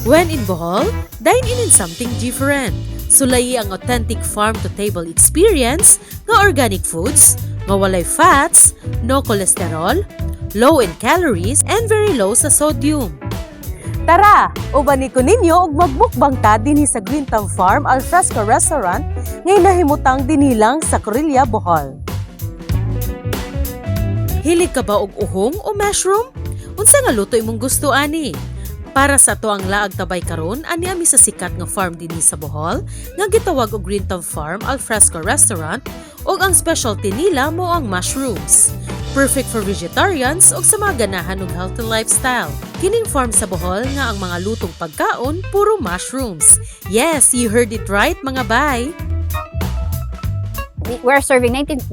When in Bohol, dine in something different. Sulayi ang authentic farm-to-table experience nga organic foods, nga walay fats, no cholesterol, low in calories, and very low sa sodium. Tara, ubani ko ninyo og magbukbang ta dinhi sa Green Thumb Farm al Fresco Restaurant ngay nahimutang dinilang sa Corella, Bohol. Hilig ka ba og uhong o mushroom? Unsa nga luto imong gusto ani? Para sa ato ang Laag Ta Bai karon, ani ami sa sikat nga farm dinhi sa Bohol nga gitawag og Green Thumb Farm al Fresco Restaurant ug ang specialty nila mo ang mushrooms. Perfect for vegetarians o sa mga ganahan ug healthy lifestyle. Kining farm sa Bohol nga ang mga lutong pagkaon puro mushrooms. Yes, you heard it right mga bay. We're serving 95%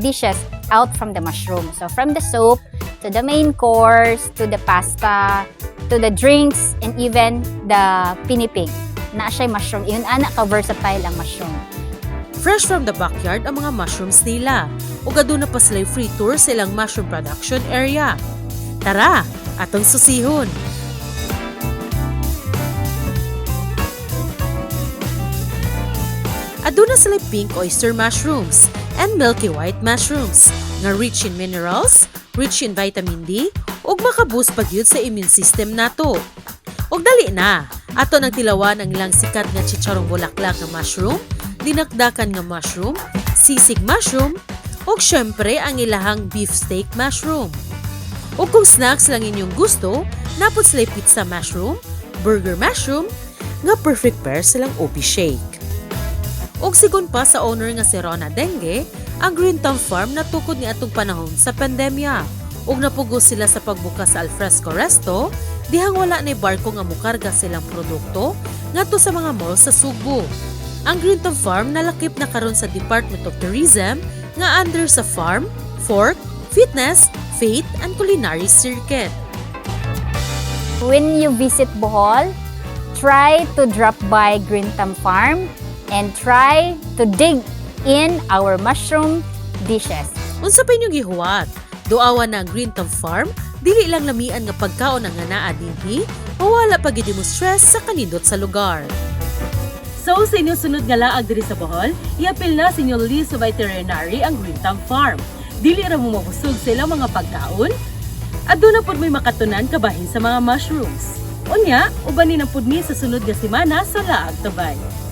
dishes out from the mushroom. So from the soup to the main course to the pasta to the drinks and even the pinipig. Na siya mushroom. Yun ana ka-versatile ang mushroom. Fresh from the backyard ang mga mushrooms nila. Ug aduna pa sila free tour sa ilang mushroom production area. Tara, atong susihon. Aduna sila pink oyster mushrooms and milky white mushrooms nga rich in minerals, rich in vitamin D, ug makaboost pagyud sa immune system nato. Ug dali na, ato nang tilawan ang ilang sikat nga chicharong bulaklak nga mushroom, dinakdakan nga mushroom, sisig mushroom, ug syempre ang ilahang beef steak mushroom. Ug kung snacks lang inyong gusto, napod sila pizza mushroom, burger mushroom, nga perfect pair silang OP shake. Ug sigon pa sa owner nga si Rona Dengue, ang Green Thumb Farm natukod ni atong panahon sa pandemya. Ug napugos sila sa pagbukas sa Alfresco Resto, dihang wala na barko nga mukarga silang produkto ngadto sa mga mall sa Subo. Ang Green Thumb Farm nalakip na karon sa Department of Tourism nga under sa Farm, Fork, Fitness, Faith and Culinary Circuit. When you visit Bohol, try to drop by Green Thumb Farm and try to dig in our mushroom dishes. Unsa pa inyong gihuwat? Duawan na ang Green Thumb Farm, dili lang lamian nga pagkaon ang anaa dinhi, mawala pa gid mo stress sa kanindot sa lugar. So sa inyong sunod nga laag diri sa Bohol, iapil na sa inyong list of itinerary ang Green Thumb Farm. Dili ra mo mabusog sa ilang mga pagkaon, aduna pod may makatunan kabahin sa mga mushrooms. Unya, ubanin ang pud mi sa sunod nga semana sa Laag Ta Bai.